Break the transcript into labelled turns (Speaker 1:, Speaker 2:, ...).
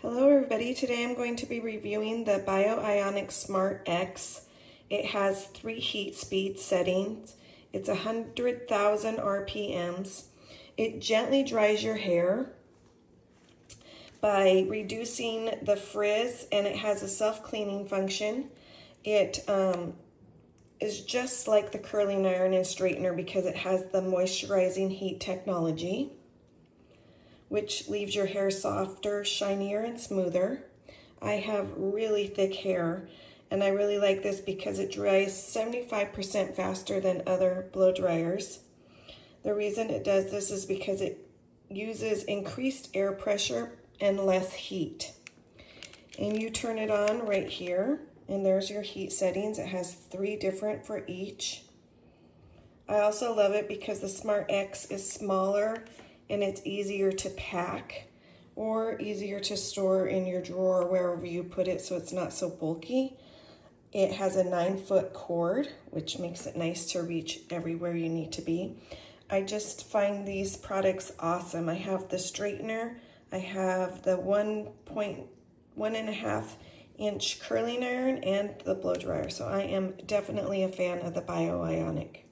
Speaker 1: Hello everybody, today I'm going to be reviewing the Bio Ionic Smart X. It has 3 heat speed settings. It's 100,000 RPMs. It gently dries your hair by reducing the frizz, and it has a self-cleaning function. It is just like the curling iron and straightener because it has the moisturizing heat technology, which leaves your hair softer, shinier, and smoother. I have really thick hair, and I really like this because it dries 75% faster than other blow dryers. The reason it does this is because it uses increased air pressure and less heat. And you turn it on right here, and there's your heat settings. It has 3 different for each. I also love it because the Smart X is smaller and it's easier to pack or easier to store in your drawer wherever you put it, so it's not so bulky. It has a 9-foot cord, which makes it nice to reach everywhere you need to be. I just find these products awesome. I have the straightener, I have the 1.5 inch curling iron, and the blow dryer. So I am definitely a fan of the Bio Ionic.